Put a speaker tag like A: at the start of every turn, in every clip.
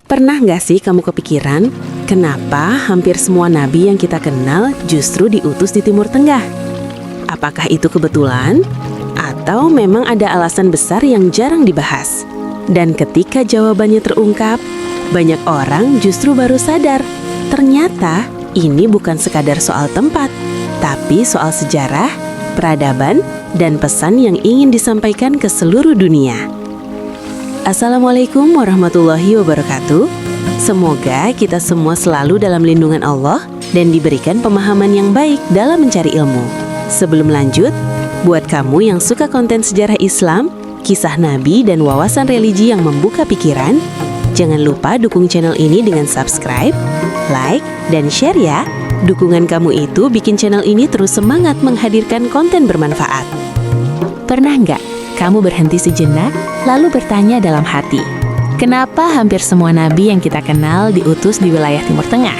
A: Pernah nggak sih kamu kepikiran, kenapa hampir semua nabi yang kita kenal justru diutus di Timur Tengah? Apakah itu kebetulan? Atau memang ada alasan besar yang jarang dibahas? Dan ketika jawabannya terungkap, banyak orang justru baru sadar, ternyata ini bukan sekadar soal tempat, tapi soal sejarah, peradaban, dan pesan yang ingin disampaikan ke seluruh dunia. Assalamualaikum warahmatullahi wabarakatuh. Semoga kita semua selalu dalam lindungan Allah dan diberikan pemahaman yang baik dalam mencari ilmu. Sebelum lanjut, buat kamu yang suka konten sejarah Islam, kisah Nabi, dan wawasan religi yang membuka pikiran, jangan lupa dukung channel ini dengan subscribe, like, dan share ya. Dukungan kamu itu bikin channel ini terus semangat menghadirkan konten bermanfaat. Pernah nggak kamu berhenti sejenak, lalu bertanya dalam hati, kenapa hampir semua nabi yang kita kenal diutus di wilayah Timur Tengah?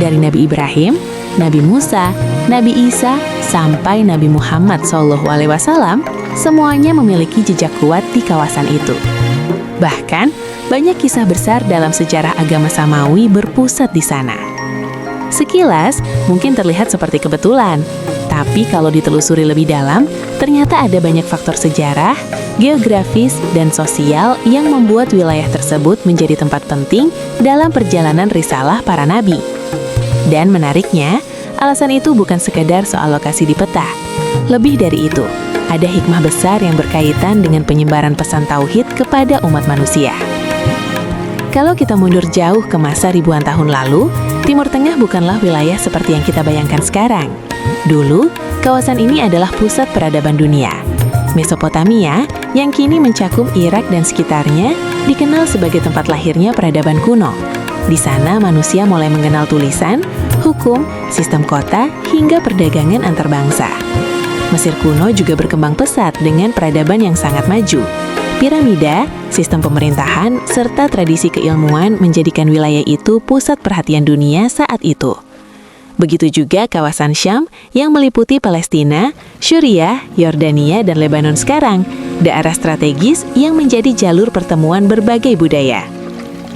A: Dari Nabi Ibrahim, Nabi Musa, Nabi Isa, sampai Nabi Muhammad SAW, semuanya memiliki jejak kuat di kawasan itu. Bahkan, banyak kisah besar dalam sejarah agama Samawi berpusat di sana. Sekilas, mungkin terlihat seperti kebetulan, tapi kalau ditelusuri lebih dalam, ternyata ada banyak faktor sejarah, geografis, dan sosial yang membuat wilayah tersebut menjadi tempat penting dalam perjalanan risalah para nabi. Dan menariknya, alasan itu bukan sekadar soal lokasi di peta. Lebih dari itu, ada hikmah besar yang berkaitan dengan penyebaran pesan tauhid kepada umat manusia. Kalau kita mundur jauh ke masa ribuan tahun lalu, Timur Tengah bukanlah wilayah seperti yang kita bayangkan sekarang. Dulu, kawasan ini adalah pusat peradaban dunia. Mesopotamia, yang kini mencakup Irak dan sekitarnya, dikenal sebagai tempat lahirnya peradaban kuno. Di sana manusia mulai mengenal tulisan, hukum, sistem kota, hingga perdagangan antar bangsa. Mesir kuno juga berkembang pesat dengan peradaban yang sangat maju. Piramida, sistem pemerintahan, serta tradisi keilmuan menjadikan wilayah itu pusat perhatian dunia saat itu. Begitu juga kawasan Syam yang meliputi Palestina, Syuriah, Yordania, dan Lebanon sekarang, daerah strategis yang menjadi jalur pertemuan berbagai budaya.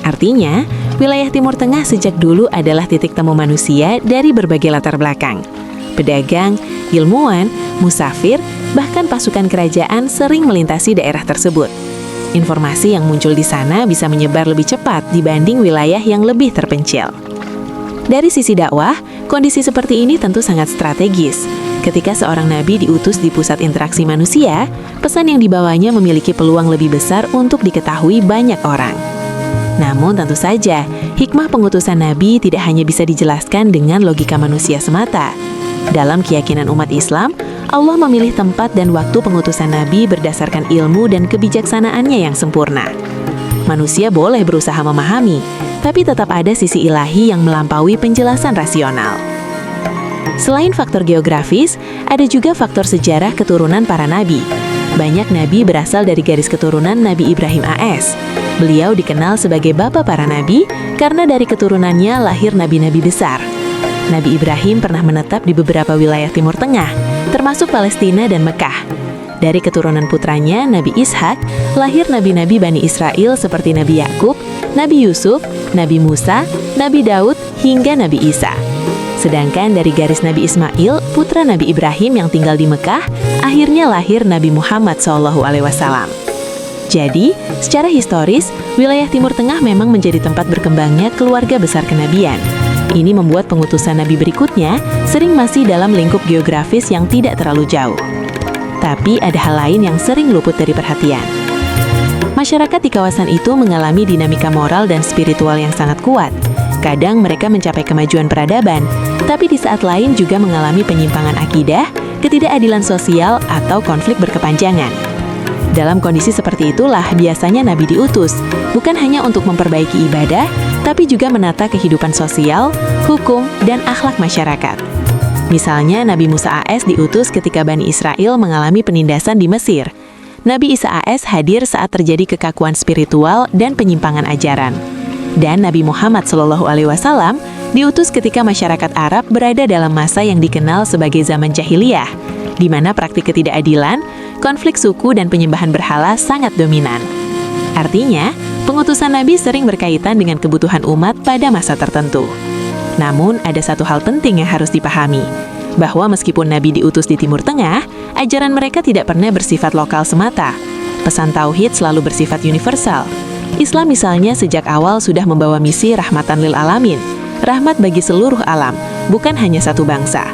A: Artinya, wilayah Timur Tengah sejak dulu adalah titik temu manusia dari berbagai latar belakang. Pedagang, ilmuwan, musafir, bahkan pasukan kerajaan sering melintasi daerah tersebut. Informasi yang muncul di sana bisa menyebar lebih cepat dibanding wilayah yang lebih terpencil. Dari sisi dakwah, kondisi seperti ini tentu sangat strategis. Ketika seorang nabi diutus di pusat interaksi manusia, pesan yang dibawanya memiliki peluang lebih besar untuk diketahui banyak orang. Namun tentu saja, hikmah pengutusan nabi tidak hanya bisa dijelaskan dengan logika manusia semata. Dalam keyakinan umat Islam, Allah memilih tempat dan waktu pengutusan nabi berdasarkan ilmu dan kebijaksanaannya yang sempurna. Manusia boleh berusaha memahami, tapi tetap ada sisi ilahi yang melampaui penjelasan rasional. Selain faktor geografis, ada juga faktor sejarah keturunan para nabi. Banyak nabi berasal dari garis keturunan Nabi Ibrahim AS. Beliau dikenal sebagai bapak para nabi karena dari keturunannya lahir nabi-nabi besar. Nabi Ibrahim pernah menetap di beberapa wilayah Timur Tengah, termasuk Palestina dan Mekah. Dari keturunan putranya, Nabi Ishak, lahir nabi-nabi Bani Israel seperti Nabi Yakub, Nabi Yusuf, Nabi Musa, Nabi Daud, hingga Nabi Isa. Sedangkan dari garis Nabi Ismail, putra Nabi Ibrahim yang tinggal di Mekah, akhirnya lahir Nabi Muhammad SAW. Jadi, secara historis, wilayah Timur Tengah memang menjadi tempat berkembangnya keluarga besar kenabian. Ini membuat pengutusan nabi berikutnya sering masih dalam lingkup geografis yang tidak terlalu jauh. Tapi ada hal lain yang sering luput dari perhatian. Masyarakat di kawasan itu mengalami dinamika moral dan spiritual yang sangat kuat. Kadang mereka mencapai kemajuan peradaban, tapi di saat lain juga mengalami penyimpangan akidah, ketidakadilan sosial, atau konflik berkepanjangan. Dalam kondisi seperti itulah biasanya nabi diutus, bukan hanya untuk memperbaiki ibadah, tapi juga menata kehidupan sosial, hukum, dan akhlak masyarakat. Misalnya, Nabi Musa AS diutus ketika Bani Israel mengalami penindasan di Mesir. Nabi Isa AS hadir saat terjadi kekakuan spiritual dan penyimpangan ajaran. Dan Nabi Muhammad SAW diutus ketika masyarakat Arab berada dalam masa yang dikenal sebagai zaman jahiliyah, di mana praktik ketidakadilan, konflik suku dan penyembahan berhala sangat dominan. Artinya,
B: Pengutusan Nabi sering berkaitan dengan kebutuhan umat pada masa tertentu. Namun, ada satu hal penting yang harus dipahami, bahwa meskipun Nabi diutus di Timur Tengah, ajaran mereka tidak pernah bersifat lokal semata. Pesan tauhid selalu bersifat universal. Islam misalnya sejak awal sudah membawa misi rahmatan lil alamin, rahmat bagi seluruh alam, bukan hanya satu bangsa.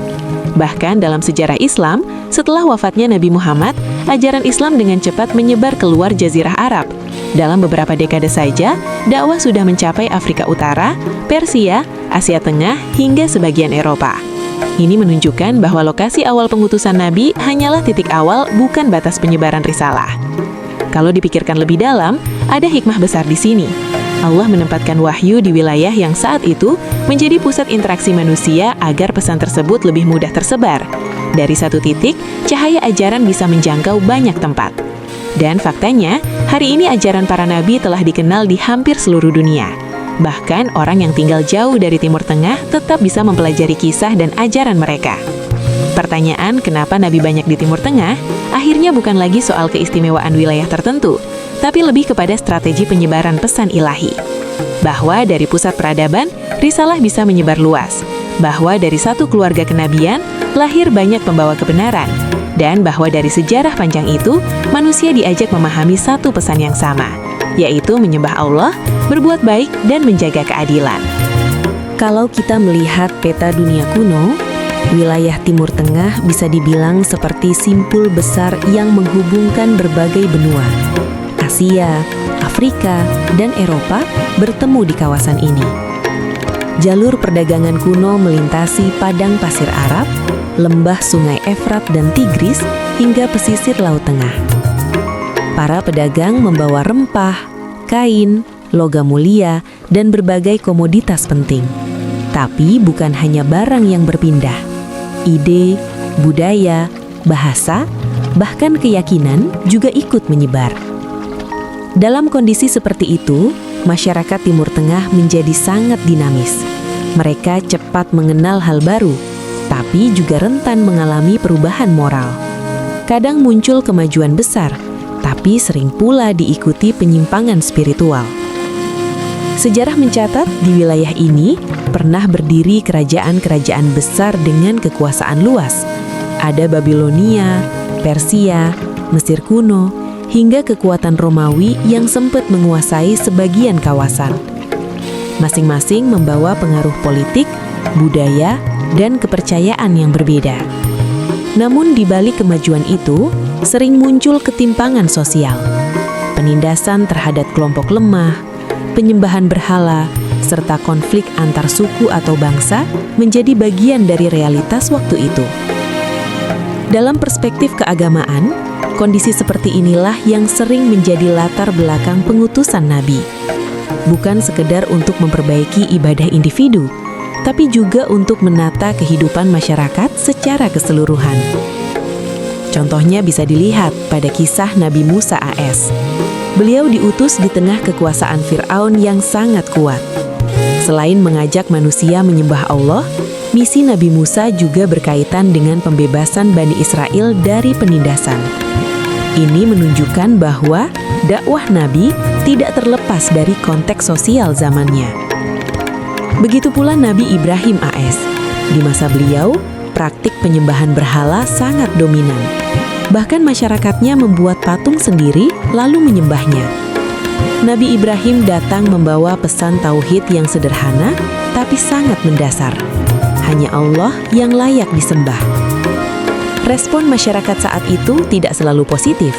B: Bahkan dalam sejarah Islam, setelah wafatnya Nabi Muhammad, ajaran Islam dengan cepat menyebar keluar Jazirah Arab. Dalam beberapa dekade saja, dakwah sudah mencapai Afrika Utara, Persia, Asia Tengah, hingga sebagian Eropa. Ini menunjukkan bahwa lokasi awal pengutusan Nabi hanyalah titik awal, bukan batas penyebaran risalah. Kalau dipikirkan lebih dalam, ada hikmah besar di sini. Allah menempatkan wahyu di wilayah yang saat itu menjadi pusat interaksi manusia agar pesan tersebut lebih mudah tersebar. Dari satu titik, cahaya ajaran bisa menjangkau banyak tempat. Dan faktanya, hari ini ajaran para nabi telah dikenal di hampir seluruh dunia. Bahkan orang yang tinggal jauh dari Timur Tengah tetap bisa mempelajari kisah dan ajaran mereka. Pertanyaan kenapa nabi banyak di Timur Tengah akhirnya bukan lagi soal keistimewaan wilayah tertentu, tapi lebih kepada strategi penyebaran pesan ilahi. Bahwa dari pusat peradaban, risalah bisa menyebar luas. Bahwa dari satu keluarga kenabian, lahir banyak pembawa kebenaran. Dan bahwa dari sejarah panjang itu, manusia diajak memahami satu pesan yang sama, yaitu menyembah Allah, berbuat baik, dan menjaga keadilan.
A: Kalau kita melihat peta dunia kuno, wilayah Timur Tengah bisa dibilang seperti simpul besar yang menghubungkan berbagai benua. Asia, Afrika, dan Eropa bertemu di kawasan ini. Jalur perdagangan kuno melintasi padang pasir Arab, lembah sungai Efrat dan Tigris, hingga pesisir Laut Tengah. Para pedagang membawa rempah, kain, logam mulia, dan berbagai komoditas penting. Tapi bukan hanya barang yang berpindah. Ide, budaya, bahasa, bahkan keyakinan juga ikut menyebar. Dalam kondisi seperti itu, masyarakat Timur Tengah menjadi sangat dinamis. Mereka cepat mengenal hal baru, tapi juga rentan mengalami perubahan moral. Kadang muncul kemajuan besar, tapi sering pula diikuti penyimpangan spiritual. Sejarah mencatat di wilayah ini pernah berdiri kerajaan-kerajaan besar dengan kekuasaan luas. Ada Babilonia, Persia, Mesir kuno, hingga kekuatan Romawi yang sempat menguasai sebagian kawasan. Masing-masing membawa pengaruh politik, budaya, dan kepercayaan yang berbeda. Namun di balik kemajuan itu, sering muncul ketimpangan sosial, penindasan terhadap kelompok lemah, penyembahan berhala, serta konflik antar suku atau bangsa menjadi bagian dari realitas waktu itu. Dalam perspektif keagamaan, kondisi seperti inilah yang sering menjadi latar belakang pengutusan Nabi. Bukan sekedar untuk memperbaiki ibadah individu, tapi juga untuk menata kehidupan masyarakat secara keseluruhan. Contohnya bisa dilihat pada kisah Nabi Musa AS. Beliau diutus di tengah kekuasaan Fir'aun yang sangat kuat. Selain mengajak manusia menyembah Allah, misi Nabi Musa juga berkaitan dengan pembebasan Bani Israel dari penindasan. Ini menunjukkan bahwa dakwah Nabi tidak terlepas dari konteks sosial zamannya. Begitu pula Nabi Ibrahim AS. Di masa beliau, praktik penyembahan berhala sangat dominan. Bahkan masyarakatnya membuat patung sendiri lalu menyembahnya. Nabi Ibrahim datang membawa pesan tauhid yang sederhana tapi sangat mendasar. Hanya Allah yang layak disembah. Respon masyarakat saat itu tidak selalu positif.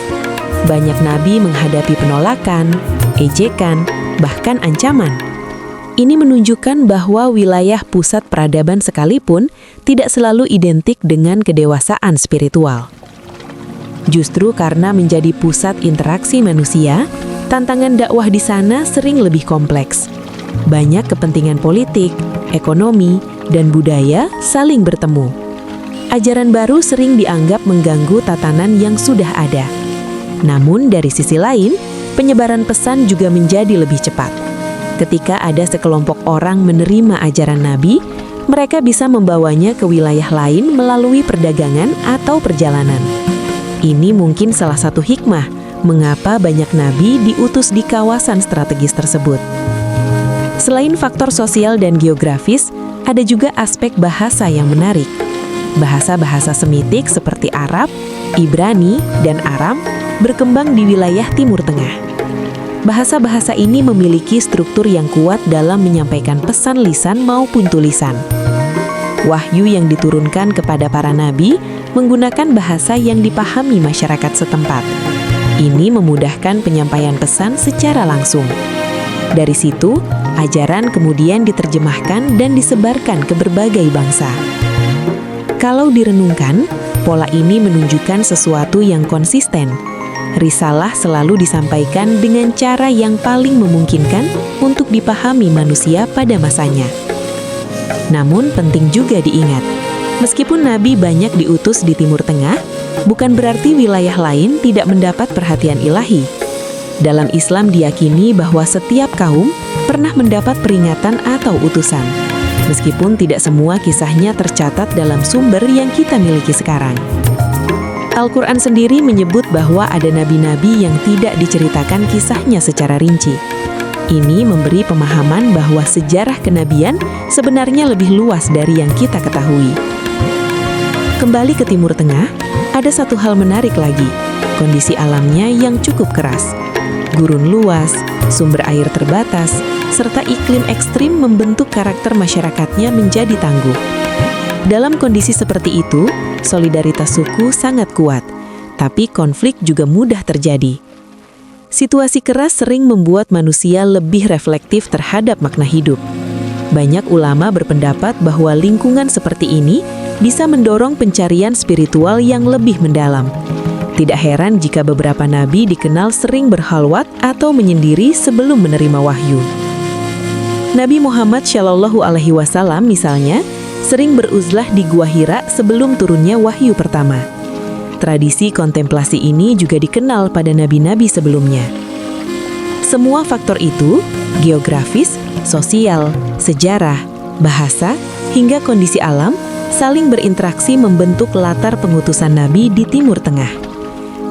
A: Banyak nabi menghadapi penolakan, ejekan, bahkan ancaman. Ini menunjukkan bahwa wilayah pusat peradaban sekalipun tidak selalu identik dengan kedewasaan spiritual. Justru karena menjadi pusat interaksi manusia, tantangan dakwah di sana sering lebih kompleks. Banyak kepentingan politik, ekonomi, dan budaya saling bertemu. Ajaran baru sering dianggap mengganggu tatanan yang sudah ada. Namun dari sisi lain, penyebaran pesan juga menjadi lebih cepat. Ketika ada sekelompok orang menerima ajaran Nabi, mereka bisa membawanya ke wilayah lain melalui perdagangan atau perjalanan. Ini mungkin salah satu hikmah
B: mengapa banyak nabi diutus di kawasan strategis tersebut. Selain faktor sosial dan geografis, ada juga aspek bahasa yang menarik. Bahasa-bahasa Semitik seperti Arab, Ibrani, dan Aram berkembang di wilayah Timur Tengah. Bahasa-bahasa ini memiliki struktur yang kuat dalam menyampaikan pesan lisan maupun tulisan. Wahyu yang diturunkan kepada para nabi menggunakan bahasa yang dipahami masyarakat setempat. Ini memudahkan penyampaian pesan secara langsung. Dari situ, ajaran kemudian diterjemahkan dan disebarkan ke berbagai bangsa. Kalau direnungkan, pola ini menunjukkan sesuatu yang konsisten. Risalah selalu disampaikan dengan cara yang paling memungkinkan untuk dipahami manusia pada masanya. Namun penting juga diingat, meskipun nabi banyak diutus di Timur Tengah, bukan berarti wilayah lain tidak mendapat perhatian ilahi. Dalam Islam diyakini bahwa setiap kaum pernah mendapat peringatan atau utusan, meskipun tidak semua kisahnya tercatat dalam sumber yang kita miliki sekarang. Al-Quran sendiri menyebut bahwa ada nabi-nabi yang tidak diceritakan kisahnya secara rinci. Ini memberi pemahaman bahwa sejarah kenabian sebenarnya lebih luas dari yang kita ketahui. Kembali ke Timur Tengah, ada satu hal menarik lagi, kondisi alamnya yang cukup keras. Gurun luas, sumber air terbatas, serta iklim ekstrim membentuk karakter masyarakatnya menjadi tangguh. Dalam kondisi seperti itu, solidaritas suku sangat kuat, tapi konflik juga mudah terjadi. Situasi keras sering membuat manusia lebih reflektif terhadap makna hidup. Banyak ulama berpendapat bahwa lingkungan seperti ini bisa mendorong pencarian spiritual yang lebih mendalam. Tidak heran jika beberapa nabi dikenal sering berkhalwat atau menyendiri sebelum menerima wahyu. Nabi Muhammad SAW misalnya sering beruzlah di Gua Hira sebelum turunnya wahyu pertama. Tradisi kontemplasi ini juga dikenal pada nabi-nabi sebelumnya. Semua faktor itu, geografis, sosial, sejarah, bahasa, hingga kondisi alam, saling berinteraksi membentuk latar pengutusan nabi di Timur Tengah.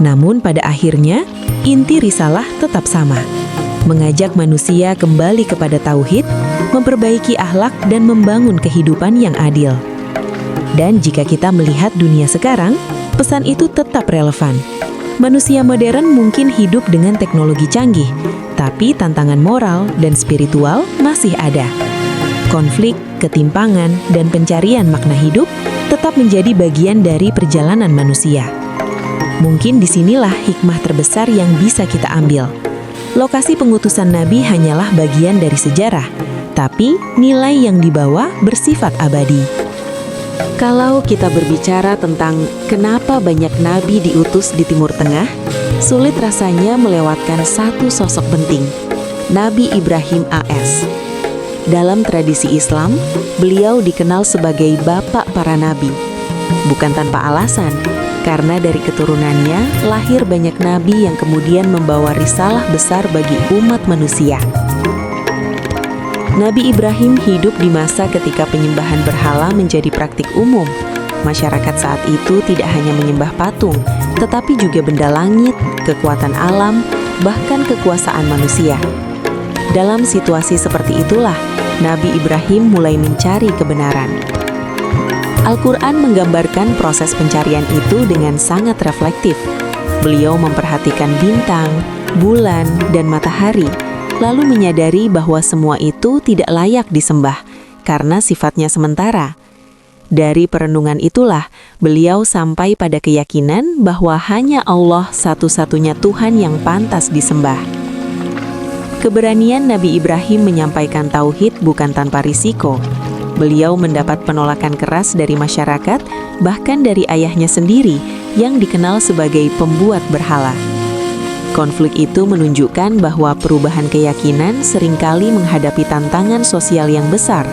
B: Namun pada akhirnya, inti risalah tetap sama. Mengajak manusia kembali kepada tauhid, memperbaiki akhlak dan membangun kehidupan yang adil. Dan jika kita melihat dunia sekarang, pesan itu tetap relevan. Manusia modern mungkin hidup dengan teknologi canggih, tapi tantangan moral dan spiritual masih ada. Konflik, ketimpangan, dan pencarian makna hidup tetap menjadi bagian dari perjalanan manusia. Mungkin disinilah hikmah terbesar yang bisa kita ambil. Lokasi pengutusan nabi hanyalah bagian dari sejarah, tapi nilai yang dibawa bersifat abadi.
A: Kalau kita berbicara tentang kenapa banyak nabi diutus di Timur Tengah, sulit rasanya melewatkan satu sosok penting, Nabi Ibrahim AS. Dalam tradisi Islam, beliau dikenal sebagai bapak para nabi. Bukan tanpa alasan, karena dari keturunannya lahir banyak nabi yang kemudian membawa risalah besar bagi umat manusia. Nabi Ibrahim hidup di masa ketika penyembahan berhala menjadi praktik umum. Masyarakat saat itu tidak hanya menyembah patung, tetapi juga benda langit, kekuatan alam, bahkan kekuasaan manusia. Dalam situasi seperti itulah, Nabi Ibrahim mulai mencari kebenaran. Al-Quran menggambarkan proses pencarian itu dengan sangat reflektif. Beliau memperhatikan bintang, bulan, dan matahari, lalu menyadari bahwa semua itu tidak layak disembah karena sifatnya sementara. Dari perenungan itulah, beliau sampai pada keyakinan bahwa hanya Allah satu-satunya Tuhan yang pantas disembah. Keberanian Nabi Ibrahim menyampaikan tauhid bukan tanpa risiko. Beliau mendapat penolakan keras dari masyarakat, bahkan dari ayahnya sendiri yang dikenal sebagai pembuat berhala. Konflik itu menunjukkan bahwa perubahan keyakinan seringkali menghadapi tantangan sosial yang besar.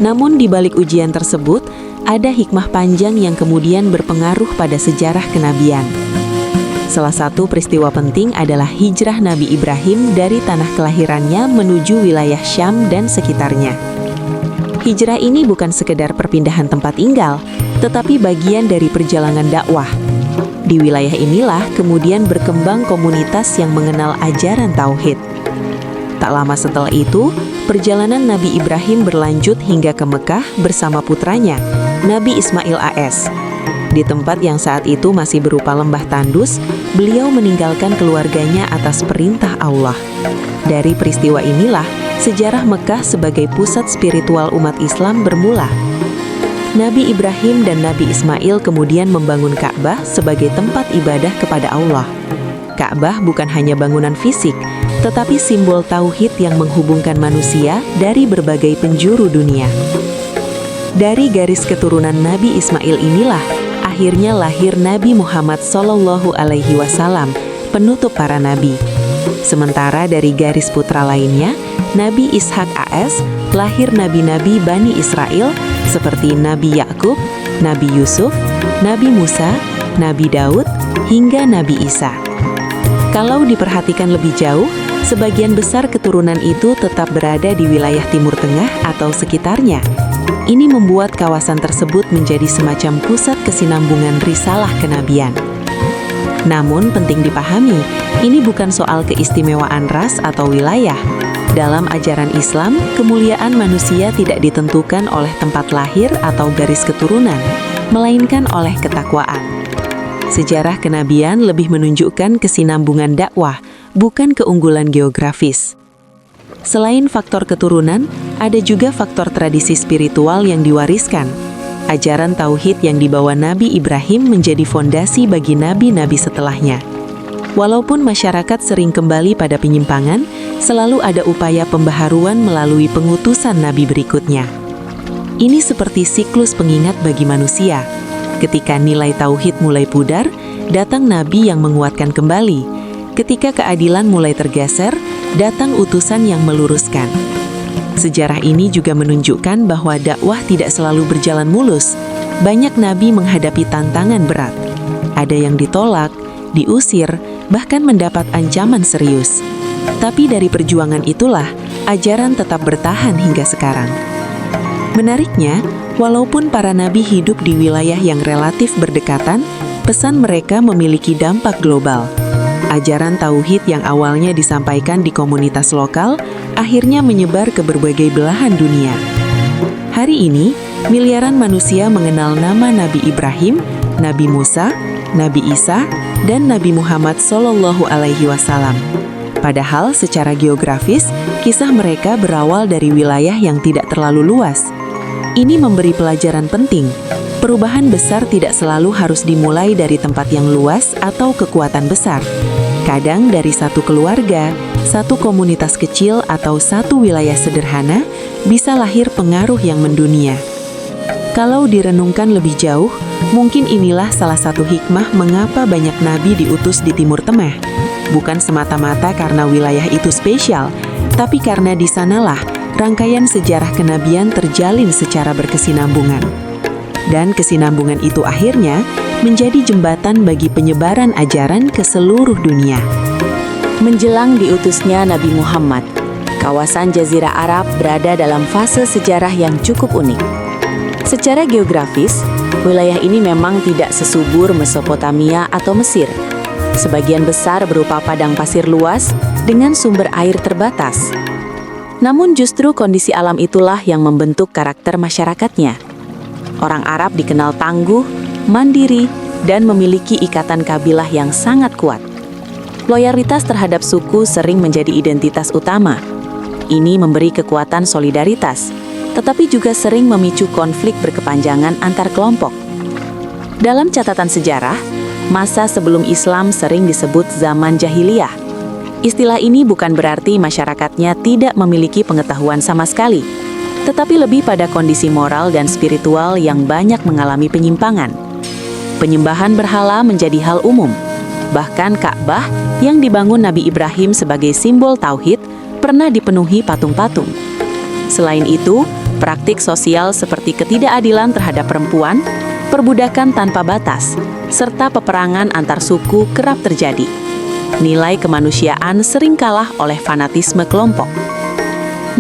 A: Namun di balik ujian tersebut, ada hikmah panjang yang kemudian berpengaruh pada sejarah kenabian. Salah satu peristiwa penting adalah hijrah Nabi Ibrahim dari tanah kelahirannya menuju wilayah Syam dan sekitarnya. Hijrah ini bukan sekedar perpindahan tempat tinggal, tetapi bagian dari perjalanan dakwah.
B: Di wilayah inilah kemudian berkembang komunitas yang mengenal ajaran tauhid. Tak lama setelah itu, perjalanan Nabi Ibrahim berlanjut hingga ke Mekah bersama putranya, Nabi Ismail AS. Di tempat yang saat itu masih berupa lembah tandus, beliau meninggalkan keluarganya atas perintah Allah. Dari peristiwa inilah, sejarah Mekah sebagai pusat spiritual umat Islam bermula. Nabi Ibrahim dan Nabi Ismail kemudian membangun Ka'bah sebagai tempat ibadah kepada Allah. Ka'bah bukan hanya bangunan fisik, tetapi simbol tauhid yang menghubungkan manusia dari berbagai penjuru dunia. Dari garis keturunan Nabi Ismail inilah akhirnya lahir Nabi Muhammad SAW, penutup para nabi. Sementara dari garis putra lainnya, Nabi Ishak AS, lahir nabi-nabi Bani Israel seperti Nabi Yakub, Nabi Yusuf, Nabi Musa, Nabi Daud, hingga Nabi Isa. Kalau diperhatikan lebih jauh, sebagian besar keturunan itu tetap berada di wilayah Timur Tengah atau sekitarnya. Ini membuat kawasan tersebut menjadi semacam pusat kesinambungan risalah kenabian. Namun penting dipahami, ini bukan soal keistimewaan ras atau wilayah. Dalam ajaran Islam, kemuliaan manusia tidak ditentukan oleh tempat lahir atau garis keturunan, melainkan oleh ketakwaan. Sejarah kenabian lebih menunjukkan kesinambungan dakwah, bukan keunggulan geografis. Selain faktor keturunan, ada juga faktor tradisi spiritual yang diwariskan. Ajaran tauhid yang dibawa Nabi Ibrahim menjadi fondasi bagi nabi-nabi setelahnya. Walaupun masyarakat sering kembali pada penyimpangan, selalu ada upaya pembaharuan melalui pengutusan nabi berikutnya. Ini seperti siklus pengingat bagi manusia. Ketika nilai tauhid mulai pudar, datang nabi yang menguatkan kembali. Ketika keadilan mulai tergeser, datang utusan yang meluruskan. Sejarah ini juga menunjukkan bahwa dakwah tidak selalu berjalan mulus. Banyak nabi menghadapi tantangan berat. Ada yang ditolak, diusir, bahkan mendapat ancaman serius. Tapi dari perjuangan itulah, ajaran tetap bertahan hingga sekarang. Menariknya, walaupun para nabi hidup di wilayah yang relatif berdekatan, pesan mereka memiliki dampak global. Ajaran tauhid yang awalnya disampaikan di komunitas lokal, akhirnya menyebar ke berbagai belahan dunia. Hari ini, miliaran manusia mengenal nama Nabi Ibrahim, Nabi Musa, Nabi Isa, dan Nabi Muhammad SAW. Padahal secara geografis, kisah mereka berawal dari wilayah yang tidak terlalu luas. Ini memberi pelajaran penting. Perubahan besar tidak selalu harus dimulai dari tempat yang luas atau kekuatan besar. Kadang dari satu keluarga, satu komunitas kecil, atau satu wilayah sederhana bisa lahir pengaruh yang mendunia. Kalau direnungkan lebih jauh, mungkin inilah salah satu hikmah mengapa banyak nabi diutus di Timur Tengah. Bukan semata-mata karena wilayah itu spesial, tapi karena di sanalah rangkaian sejarah kenabian terjalin secara berkesinambungan. Dan kesinambungan itu akhirnya menjadi jembatan bagi penyebaran ajaran ke seluruh dunia.
A: Menjelang diutusnya Nabi Muhammad, kawasan Jazirah Arab berada dalam fase sejarah yang cukup unik. Secara geografis, wilayah ini memang tidak sesubur Mesopotamia atau Mesir. Sebagian besar berupa padang pasir luas dengan sumber air terbatas. Namun justru kondisi alam itulah yang membentuk karakter masyarakatnya. Orang Arab dikenal tangguh, mandiri, dan memiliki ikatan kabilah yang sangat kuat. Loyalitas terhadap suku sering menjadi identitas utama. Ini memberi kekuatan solidaritas, tetapi juga sering memicu konflik berkepanjangan antar kelompok. Dalam catatan sejarah, masa sebelum Islam sering disebut zaman jahiliyah. Istilah ini bukan berarti masyarakatnya tidak memiliki pengetahuan sama sekali, tetapi lebih pada kondisi moral dan spiritual yang banyak mengalami penyimpangan. Penyembahan berhala menjadi hal umum. Bahkan Ka'bah yang dibangun Nabi Ibrahim sebagai simbol tauhid pernah dipenuhi patung-patung. Selain itu, praktik sosial seperti ketidakadilan terhadap perempuan, perbudakan tanpa batas, serta peperangan antar suku kerap terjadi. Nilai kemanusiaan sering kalah oleh fanatisme kelompok.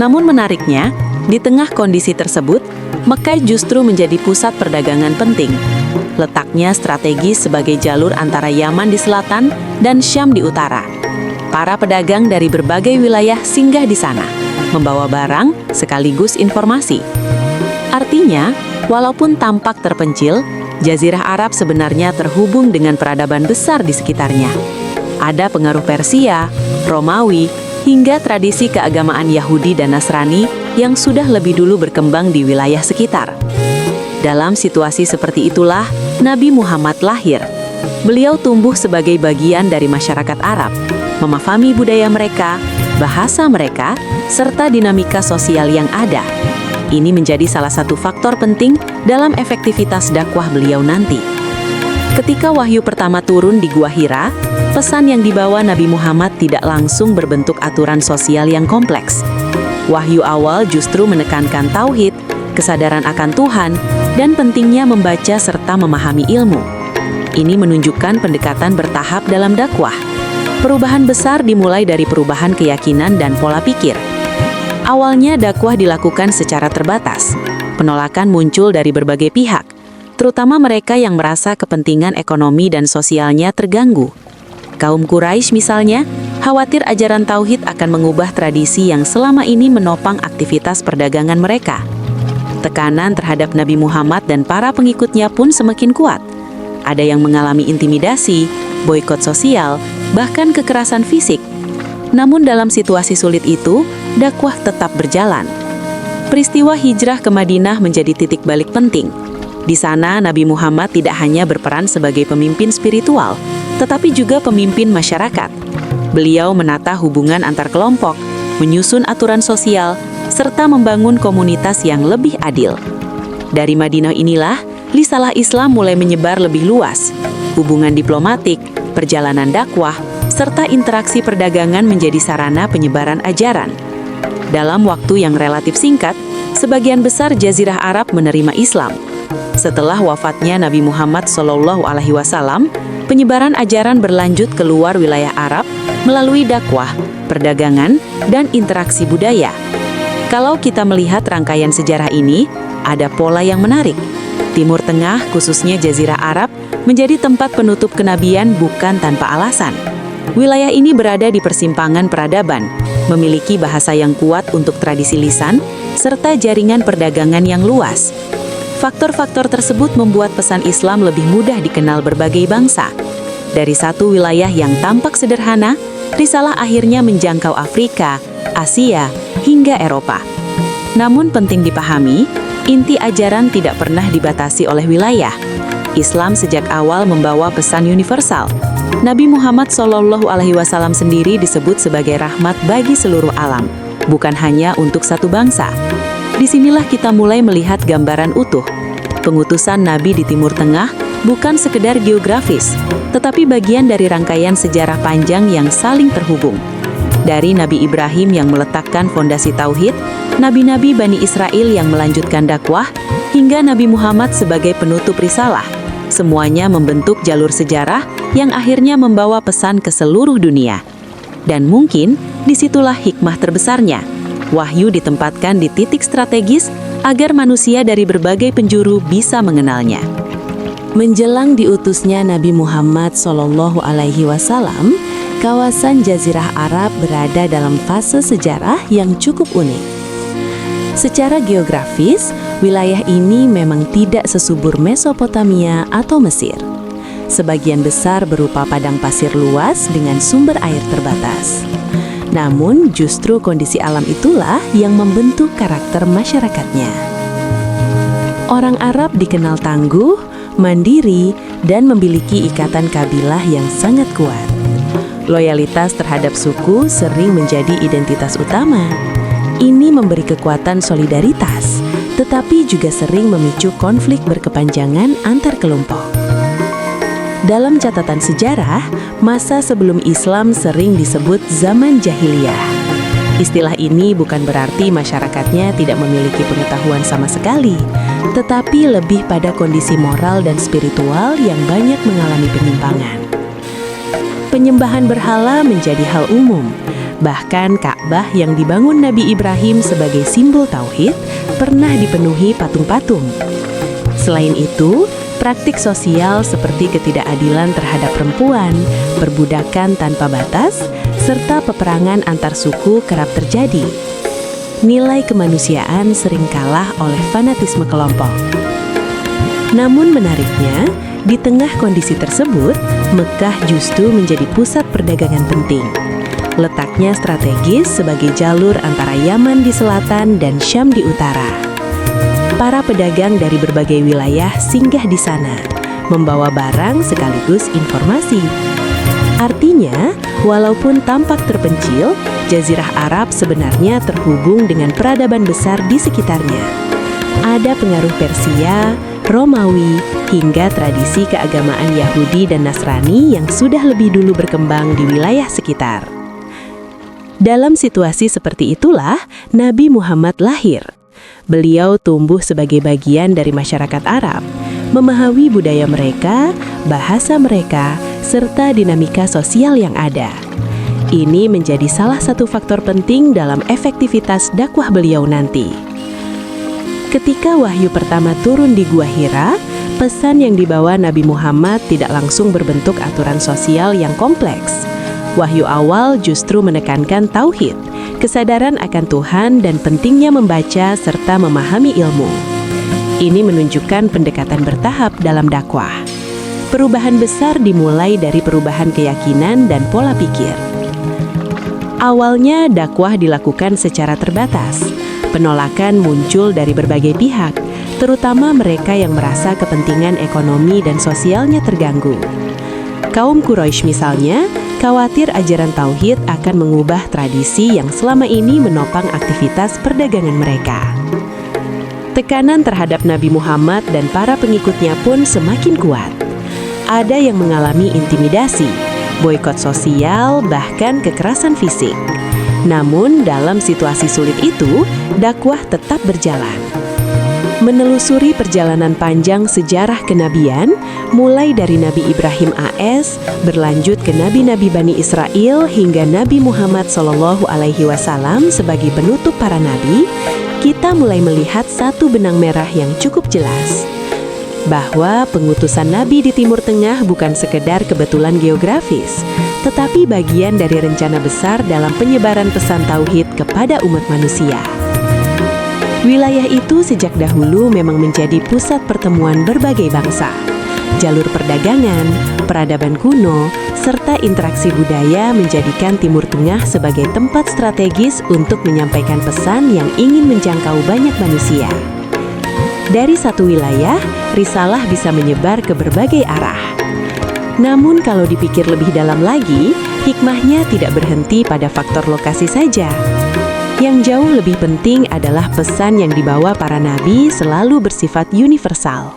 A: Namun menariknya, Di tengah kondisi tersebut, Mekah justru menjadi pusat perdagangan penting. Letaknya strategis sebagai jalur antara Yaman di selatan dan Syam di utara. Para pedagang dari berbagai wilayah singgah di sana, membawa barang sekaligus informasi. Artinya, walaupun tampak terpencil, Jazirah Arab sebenarnya terhubung dengan peradaban besar di sekitarnya. Ada pengaruh Persia, Romawi, hingga tradisi keagamaan Yahudi dan Nasrani yang sudah lebih dulu berkembang di wilayah sekitar. Dalam situasi seperti itulah Nabi Muhammad lahir. Beliau tumbuh sebagai bagian dari masyarakat Arab, memahami budaya mereka, bahasa mereka, serta dinamika sosial yang ada. Ini menjadi salah satu faktor penting dalam efektivitas dakwah beliau nanti. Ketika wahyu pertama turun di Gua Hira, pesan yang dibawa Nabi Muhammad tidak langsung berbentuk aturan sosial yang kompleks. Wahyu awal justru menekankan tauhid, kesadaran akan Tuhan, dan pentingnya membaca serta memahami ilmu. Ini menunjukkan pendekatan bertahap dalam dakwah. Perubahan besar dimulai dari perubahan keyakinan dan pola pikir. Awalnya dakwah dilakukan secara terbatas. Penolakan muncul dari berbagai pihak, terutama mereka yang merasa kepentingan ekonomi dan sosialnya terganggu. Kaum Quraisy misalnya, khawatir ajaran tauhid akan mengubah tradisi yang selama ini menopang aktivitas perdagangan mereka. Tekanan terhadap Nabi Muhammad dan para pengikutnya pun semakin kuat. Ada yang mengalami intimidasi, boikot sosial, bahkan kekerasan fisik. Namun dalam situasi sulit itu, dakwah tetap berjalan. Peristiwa hijrah ke Madinah menjadi titik balik penting. Di sana, Nabi Muhammad tidak hanya berperan sebagai pemimpin spiritual, tetapi juga pemimpin masyarakat. Beliau menata hubungan antar kelompok, menyusun aturan sosial, serta membangun komunitas yang lebih adil. Dari Madinah inilah, risalah Islam mulai menyebar lebih luas. Hubungan diplomatik, perjalanan dakwah, serta interaksi perdagangan menjadi sarana penyebaran ajaran. Dalam waktu yang relatif singkat, sebagian besar Jazirah Arab menerima Islam. Setelah wafatnya Nabi Muhammad SAW, penyebaran ajaran berlanjut keluar wilayah Arab melalui dakwah, perdagangan, dan interaksi budaya. Kalau kita melihat rangkaian sejarah ini, ada pola yang menarik. Timur Tengah, khususnya Jazirah Arab, menjadi tempat penutup kenabian bukan tanpa alasan. Wilayah ini berada di persimpangan peradaban, memiliki bahasa yang kuat untuk tradisi lisan, serta jaringan perdagangan yang luas. Faktor-faktor tersebut membuat pesan Islam lebih mudah dikenal berbagai bangsa. Dari satu wilayah yang tampak sederhana, risalah akhirnya menjangkau Afrika, Asia, hingga Eropa. Namun penting dipahami, inti ajaran tidak pernah dibatasi oleh wilayah. Islam sejak awal membawa pesan universal. Nabi Muhammad SAW sendiri disebut sebagai rahmat bagi seluruh alam, bukan hanya untuk satu bangsa. Disinilah kita mulai melihat gambaran utuh. Pengutusan Nabi di Timur Tengah bukan sekedar geografis, tetapi bagian dari rangkaian sejarah panjang yang saling terhubung. Dari Nabi Ibrahim yang meletakkan fondasi tauhid, nabi-nabi Bani Israel yang melanjutkan dakwah, hingga Nabi Muhammad sebagai penutup risalah. Semuanya membentuk jalur sejarah yang akhirnya membawa pesan ke seluruh dunia. Dan mungkin disitulah hikmah terbesarnya. Wahyu ditempatkan di titik strategis agar manusia dari berbagai penjuru bisa mengenalnya. Menjelang diutusnya Nabi Muhammad SAW, kawasan Jazirah Arab berada dalam fase sejarah yang cukup unik. Secara geografis, wilayah ini memang tidak sesubur Mesopotamia atau Mesir. Sebagian besar berupa padang pasir luas dengan sumber air terbatas. Namun, justru kondisi alam itulah yang membentuk karakter masyarakatnya. Orang Arab dikenal tangguh, mandiri, dan memiliki ikatan kabilah yang sangat kuat. Loyalitas terhadap suku sering menjadi identitas utama. Ini memberi kekuatan solidaritas, tetapi juga sering memicu konflik berkepanjangan antar kelompok. Dalam catatan sejarah, masa sebelum Islam sering disebut zaman jahiliyah. Istilah ini bukan berarti masyarakatnya tidak memiliki pengetahuan sama sekali, tetapi lebih pada kondisi moral dan spiritual yang banyak mengalami penyimpangan. Penyembahan berhala menjadi hal umum. Bahkan Ka'bah yang dibangun Nabi Ibrahim sebagai simbol tauhid pernah dipenuhi patung-patung. Selain itu, praktik sosial seperti ketidakadilan terhadap perempuan, perbudakan tanpa batas, serta peperangan antar suku kerap terjadi. Nilai kemanusiaan sering kalah oleh fanatisme kelompok. Namun menariknya, di tengah kondisi tersebut, Mekah justru menjadi pusat perdagangan penting. Letaknya strategis sebagai jalur antara Yaman di selatan dan Syam di utara. Para pedagang dari berbagai wilayah singgah di sana, membawa barang sekaligus informasi. Artinya, walaupun tampak terpencil, Jazirah Arab sebenarnya terhubung dengan peradaban besar di sekitarnya. Ada pengaruh Persia, Romawi, hingga tradisi keagamaan Yahudi dan Nasrani yang sudah lebih dulu berkembang di wilayah sekitar. Dalam situasi seperti itulah Nabi Muhammad lahir. Beliau tumbuh sebagai bagian dari masyarakat Arab, memahami budaya mereka, bahasa mereka, serta dinamika sosial yang ada. Ini menjadi salah satu faktor penting dalam efektivitas dakwah beliau nanti. Ketika wahyu pertama turun di Gua Hira, pesan yang dibawa Nabi Muhammad tidak langsung berbentuk aturan sosial yang kompleks. Wahyu awal justru menekankan tauhid, kesadaran akan Tuhan dan pentingnya membaca serta memahami ilmu. Ini menunjukkan pendekatan bertahap dalam dakwah. Perubahan besar dimulai dari perubahan keyakinan dan pola pikir. Awalnya dakwah dilakukan secara terbatas. Penolakan muncul dari berbagai pihak, terutama mereka yang merasa kepentingan ekonomi dan sosialnya terganggu. Kaum Quraisy misalnya, khawatir ajaran tauhid akan mengubah tradisi yang selama ini menopang aktivitas perdagangan mereka. Tekanan terhadap Nabi Muhammad dan para pengikutnya pun semakin kuat. Ada yang mengalami intimidasi, boikot sosial, bahkan kekerasan fisik. Namun, dalam situasi sulit itu, dakwah tetap berjalan. Menelusuri perjalanan panjang sejarah kenabian, mulai dari Nabi Ibrahim AS, berlanjut ke nabi-nabi Bani Israel hingga Nabi Muhammad SAW sebagai penutup para nabi, kita mulai melihat satu benang merah yang cukup jelas. Bahwa pengutusan Nabi di Timur Tengah bukan sekedar kebetulan geografis, tetapi bagian dari rencana besar dalam penyebaran pesan tauhid kepada umat manusia. Wilayah itu sejak dahulu memang menjadi pusat pertemuan berbagai bangsa. Jalur perdagangan, peradaban kuno, serta interaksi budaya menjadikan Timur Tengah sebagai tempat strategis untuk menyampaikan pesan yang ingin menjangkau banyak manusia. Dari satu wilayah, risalah bisa menyebar ke berbagai arah. Namun kalau dipikir lebih dalam lagi, hikmahnya tidak berhenti pada faktor lokasi saja. Yang jauh lebih penting adalah pesan yang dibawa para nabi selalu bersifat universal.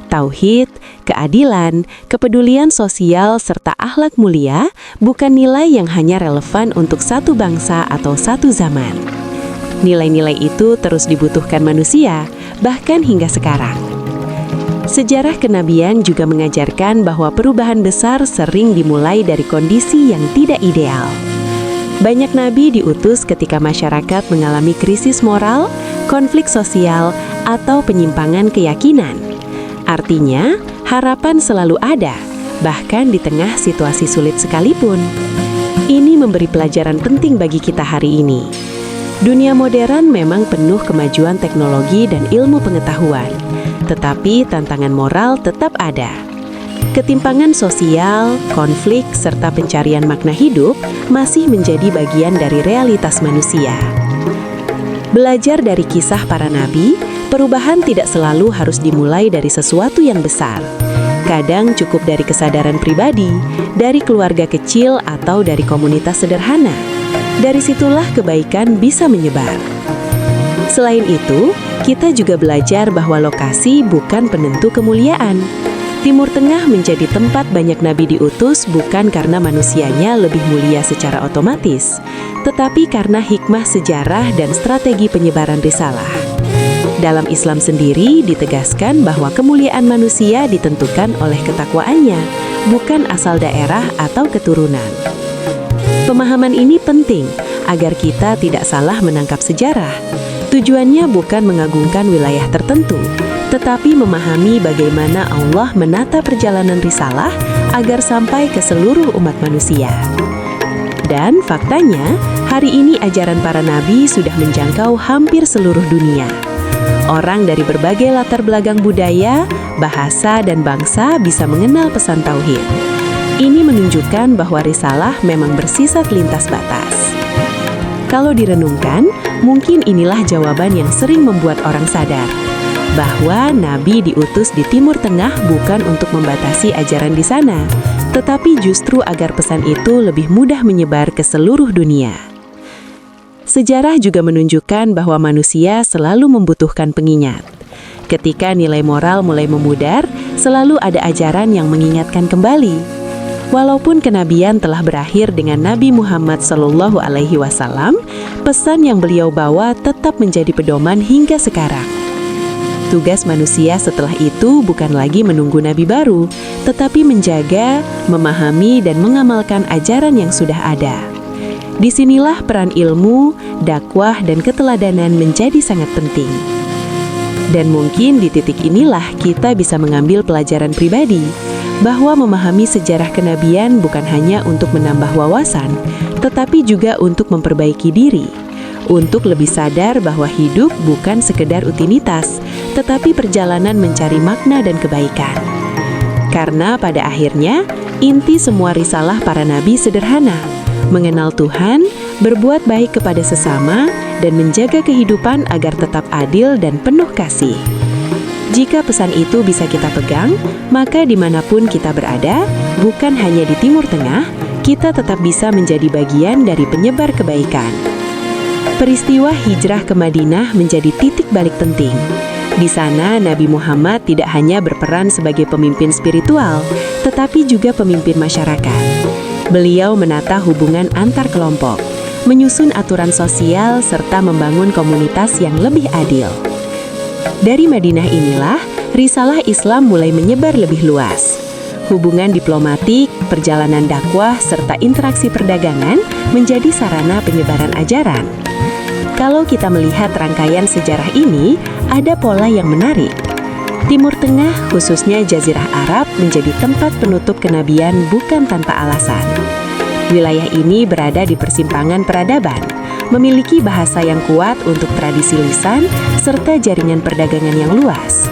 A: Tauhid, keadilan, kepedulian sosial, serta akhlak mulia bukan nilai yang hanya relevan untuk satu bangsa atau satu zaman. Nilai-nilai itu terus dibutuhkan manusia, bahkan hingga sekarang. Sejarah kenabian juga mengajarkan bahwa perubahan besar sering dimulai dari kondisi yang tidak ideal. Banyak nabi diutus ketika masyarakat mengalami krisis moral, konflik sosial, atau penyimpangan keyakinan. Artinya, harapan selalu ada, bahkan di tengah situasi sulit sekalipun. Ini memberi pelajaran penting bagi kita hari ini. Dunia modern memang penuh kemajuan teknologi dan ilmu pengetahuan, tetapi tantangan moral tetap ada. Ketimpangan sosial, konflik, serta pencarian makna hidup masih menjadi bagian dari realitas manusia. Belajar dari kisah para nabi, perubahan tidak selalu harus dimulai dari sesuatu yang besar. Kadang cukup dari kesadaran pribadi, dari keluarga kecil atau dari komunitas sederhana. Dari situlah kebaikan bisa menyebar. Selain itu, kita juga belajar bahwa lokasi bukan penentu kemuliaan. Timur Tengah menjadi tempat banyak nabi diutus bukan karena manusianya lebih mulia secara otomatis, tetapi karena hikmah sejarah dan strategi penyebaran risalah. Dalam Islam sendiri ditegaskan bahwa kemuliaan manusia ditentukan oleh ketakwaannya, bukan asal daerah atau keturunan. Pemahaman ini penting agar kita tidak salah menangkap sejarah. Tujuannya bukan mengagungkan wilayah tertentu, tetapi memahami bagaimana Allah menata perjalanan risalah agar sampai ke seluruh umat manusia. Dan faktanya, hari ini ajaran para nabi sudah menjangkau hampir seluruh dunia. Orang dari berbagai latar belakang budaya, bahasa, dan bangsa bisa mengenal pesan tauhid. Ini menunjukkan bahwa risalah memang bersisat lintas batas. Kalau direnungkan, mungkin inilah jawaban yang sering membuat orang sadar bahwa Nabi diutus di Timur Tengah bukan untuk membatasi ajaran di sana, tetapi justru agar pesan itu lebih mudah menyebar ke seluruh dunia. Sejarah juga menunjukkan bahwa manusia selalu membutuhkan pengingat. Ketika nilai moral mulai memudar, selalu ada ajaran yang mengingatkan kembali. Walaupun kenabian telah berakhir dengan Nabi Muhammad SAW, pesan yang beliau bawa tetap menjadi pedoman hingga sekarang. Tugas manusia setelah itu bukan lagi menunggu nabi baru, tetapi menjaga, memahami, dan mengamalkan ajaran yang sudah ada. Disinilah peran ilmu, dakwah, dan keteladanan menjadi sangat penting. Dan mungkin di titik inilah kita bisa mengambil pelajaran pribadi, bahwa memahami sejarah kenabian bukan hanya untuk menambah wawasan, tetapi juga untuk memperbaiki diri, untuk lebih sadar bahwa hidup bukan sekedar rutinitas, tetapi perjalanan mencari makna dan kebaikan. Karena pada akhirnya, inti semua risalah para nabi sederhana, mengenal Tuhan, berbuat baik kepada sesama, dan menjaga kehidupan agar tetap adil dan penuh kasih. Jika pesan itu bisa kita pegang, maka dimanapun kita berada, bukan hanya di Timur Tengah, kita tetap bisa menjadi bagian dari penyebar kebaikan. Peristiwa hijrah ke Madinah menjadi titik balik penting. Di sana, Nabi Muhammad tidak hanya berperan sebagai pemimpin spiritual, tetapi juga pemimpin masyarakat. Beliau menata hubungan antar kelompok, menyusun aturan sosial, serta membangun komunitas yang lebih adil. Dari Madinah inilah, risalah Islam mulai menyebar lebih luas. Hubungan diplomatik, perjalanan dakwah, serta interaksi perdagangan menjadi sarana penyebaran ajaran. Kalau kita melihat rangkaian sejarah ini, ada pola yang menarik. Timur Tengah, khususnya Jazirah Arab, menjadi tempat penutup kenabian bukan tanpa alasan. Wilayah ini berada di persimpangan peradaban, memiliki bahasa yang kuat untuk tradisi lisan, serta jaringan perdagangan yang luas.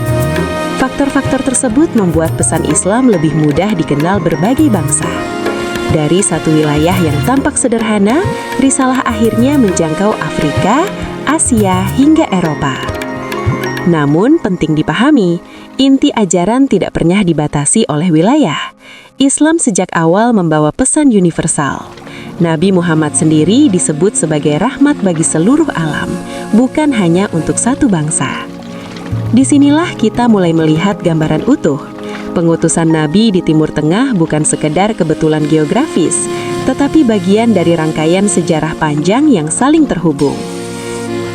A: Faktor-faktor tersebut membuat pesan Islam lebih mudah dikenal berbagai bangsa. Dari satu wilayah yang tampak sederhana, risalah akhirnya menjangkau Afrika, Asia, hingga Eropa. Namun penting dipahami, inti ajaran tidak pernah dibatasi oleh wilayah. Islam sejak awal membawa pesan universal. Nabi Muhammad sendiri disebut sebagai rahmat bagi seluruh alam, bukan hanya untuk satu bangsa. Disinilah kita mulai melihat gambaran utuh. Pengutusan Nabi di Timur Tengah bukan sekedar kebetulan geografis, tetapi bagian dari rangkaian sejarah panjang yang saling terhubung.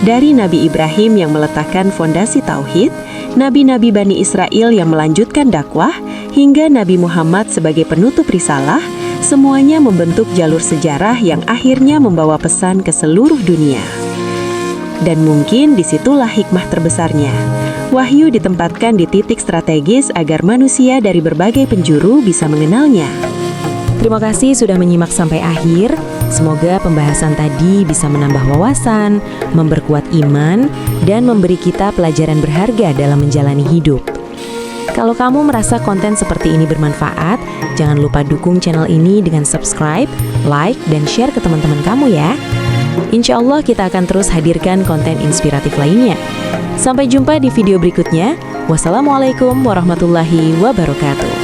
A: Dari Nabi Ibrahim yang meletakkan fondasi tauhid, nabi-nabi Bani Israel yang melanjutkan dakwah, hingga Nabi Muhammad sebagai penutup risalah, semuanya membentuk jalur sejarah yang akhirnya membawa pesan ke seluruh dunia. Dan mungkin disitulah hikmah terbesarnya. Wahyu ditempatkan di titik strategis agar manusia dari berbagai penjuru bisa mengenalnya.
C: Terima kasih sudah menyimak sampai akhir. Semoga pembahasan tadi bisa menambah wawasan, memperkuat iman, dan memberi kita pelajaran berharga dalam menjalani hidup. Kalau kamu merasa konten seperti ini bermanfaat, jangan lupa dukung channel ini dengan subscribe, like, dan share ke teman-teman kamu ya. Insya Allah kita akan terus hadirkan konten inspiratif lainnya. Sampai jumpa di video berikutnya. Wassalamualaikum warahmatullahi wabarakatuh.